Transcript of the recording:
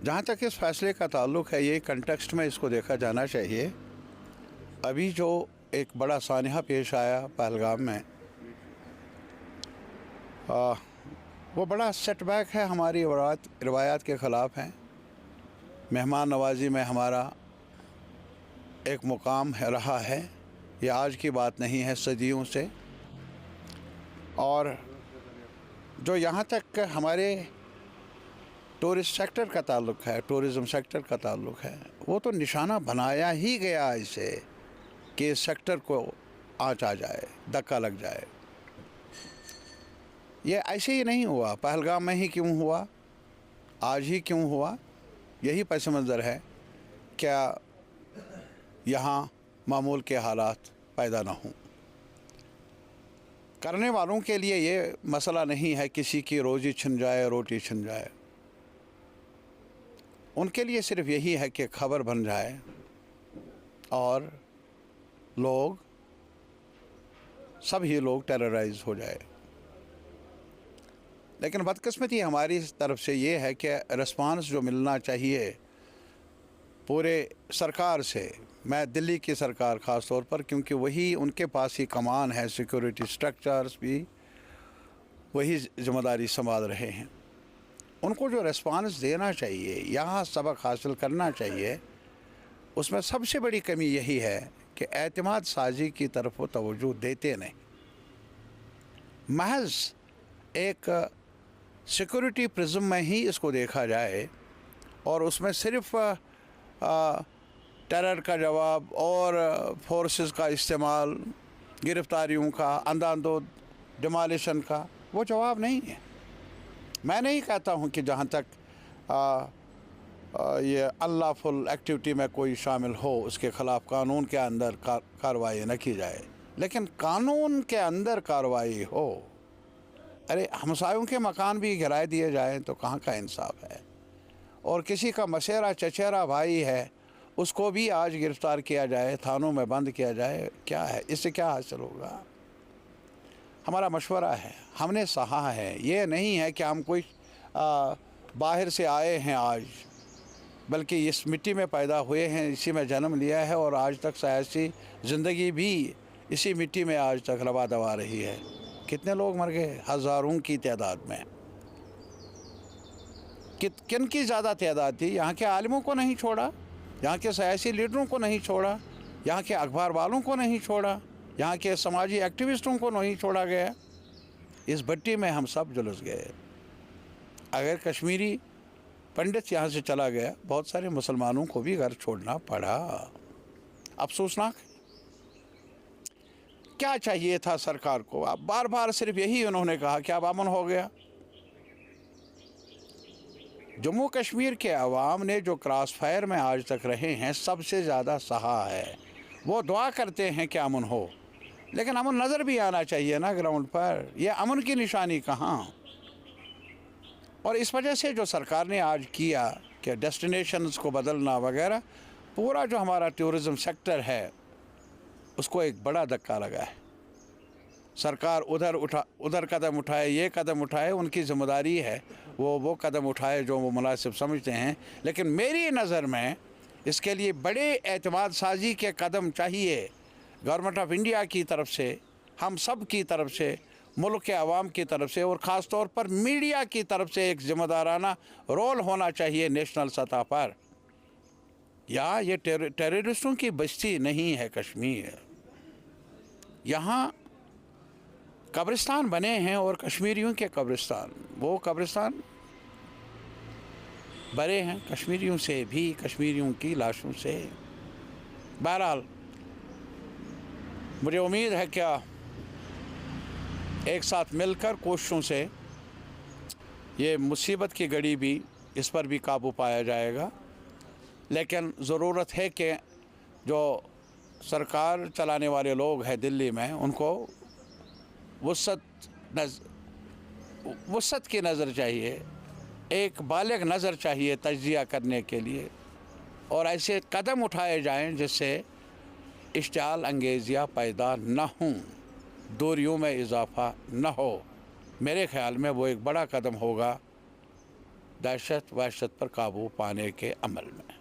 जहाँ तक इस फैसले का ताल्लुक़ है, ये कंटेक्स्ट में इसको देखा जाना चाहिए। अभी जो एक बड़ा सानहा पेश आया पहलगाम में, वो बड़ा सेटबैक है, हमारी रवायात के ख़िलाफ़ हैं। मेहमान नवाजी में हमारा एक मुकाम रहा है, ये आज की बात नहीं है, सदियों से। और जो यहाँ तक हमारे टूरिस्ट सेक्टर का ताल्लुक़ है, टूरिज़म सेक्टर का ताल्लुक़ है, वो तो निशाना बनाया ही गया इसे कि इस सेक्टर को आँच आ जाए, धक्का लग जाए। ये ऐसे ही नहीं हुआ, पहलगाम में ही क्यों हुआ, आज ही क्यों हुआ, यही पस मंज़र है। क्या यहाँ मामूल के हालात पैदा ना हों? करने वालों के लिए ये मसला नहीं है किसी की रोज़ी छिन जाए, रोटी छिन जाए। उनके लिए सिर्फ यही है कि खबर बन जाए और लोग, सभी लोग टेरराइज़ हो जाए। लेकिन बदकिस्मती हमारी तरफ से ये है कि रिस्पांस जो मिलना चाहिए पूरे सरकार से, मैं दिल्ली की सरकार ख़ास तौर पर, क्योंकि वही उनके पास ही कमान है, सिक्योरिटी स्ट्रक्चर्स भी वही ज़िम्मेदारी संभाल रहे हैं, उनको जो रिस्पांस देना चाहिए, यहाँ सबक हासिल करना चाहिए, उसमें सबसे बड़ी कमी यही है कि एतमाद साजी की तरफ वो तवज्जो देते नहीं। महज एक सिक्योरिटी प्रिज्म में ही इसको देखा जाए और उसमें सिर्फ टेरर का जवाब और फोर्सेस का इस्तेमाल, गिरफ्तारियों का, अंधाधुंध डिमोलिशन का, वो जवाब नहीं है। मैं नहीं कहता हूँ कि जहाँ तक ये अनलॉफुल एक्टिविटी में कोई शामिल हो उसके ख़िलाफ़ कानून के अंदर कार्रवाई न की जाए, लेकिन कानून के अंदर कार्रवाई हो। अरे हमसायों के मकान भी गिराए दिए जाएं तो कहाँ का इंसाफ है? और किसी का मसेरा चचेरा भाई है, उसको भी आज गिरफ़्तार किया जाए, थानों में बंद किया जाए, क्या है? इससे क्या हासिल होगा? हमारा मशवरा है, हमने सहा है, ये नहीं है कि हम कोई बाहर से आए हैं आज, बल्कि इस मिट्टी में पैदा हुए हैं, इसी में जन्म लिया है और आज तक सियासी ज़िंदगी भी इसी मिट्टी में आज तक रवा दवा रही है। कितने लोग मर गए? हज़ारों की तादाद में। किन की ज़्यादा तादाद थी? यहाँ के आलिमों को नहीं छोड़ा, यहाँ के सियासी लीडरों को नहीं छोड़ा, यहाँ के अखबार वालों को नहीं छोड़ा, यहाँ के समाजी एक्टिविस्टों को नहीं छोड़ा गया। इस भट्टी में हम सब जुलस गए। अगर कश्मीरी पंडित यहाँ से चला गया, बहुत सारे मुसलमानों को भी घर छोड़ना पड़ा। अफसोसनाक। क्या चाहिए था सरकार को? अब बार बार सिर्फ यही उन्होंने कहा कि अब अमन हो गया। जम्मू कश्मीर के अवाम ने जो क्रॉस फायर में आज तक रहे हैं, सबसे ज़्यादा सहा है। वो दुआ करते हैं कि अमन हो, लेकिन अमन नज़र भी आना चाहिए ना ग्राउंड पर। यह अमन की निशानी कहाँ? और इस वजह से जो सरकार ने आज किया कि डेस्टिनेशंस को बदलना वगैरह, पूरा जो हमारा टूरिज़म सेक्टर है उसको एक बड़ा धक्का लगा है। सरकार उधर कदम उठाए, ये कदम उठाए, उनकी ज़िम्मेदारी है, वो कदम उठाए जो वो मुनासिब समझते हैं। लेकिन मेरी नज़र में इसके लिए बड़े एतमाद साजी के कदम चाहिए गवर्नमेंट ऑफ इंडिया की तरफ से, हम सब की तरफ से, मुल्क के अवाम की तरफ से, और ख़ास तौर पर मीडिया की तरफ से एक ज़िम्मेदाराना रोल होना चाहिए नेशनल सतह पर। या ये टेररिस्टों की बस्ती नहीं है कश्मीर। यहाँ कब्रिस्तान बने हैं और कश्मीरियों के कब्रिस्तान, वो कब्रिस्तान भरे हैं कश्मीरियों से भी, कश्मीरियों की लाशों से। बहरहाल मुझे उम्मीद है क्या एक साथ मिलकर कोशिशों से ये मुसीबत की घड़ी भी, इस पर भी काबू पाया जाएगा। लेकिन ज़रूरत है कि जो सरकार चलाने वाले लोग हैं दिल्ली में, उनको वुसअत की नज़र चाहिए, एक बालिग नज़र चाहिए तज्जिया करने के लिए, और ऐसे कदम उठाए जाएं जिससे इश्तिआल अंगेज़ियाँ पैदा न हों, दूरियों में इजाफ़ा न हो। मेरे ख़्याल में वो एक बड़ा कदम होगा दहशत वहशत पर काबू पाने के अमल में।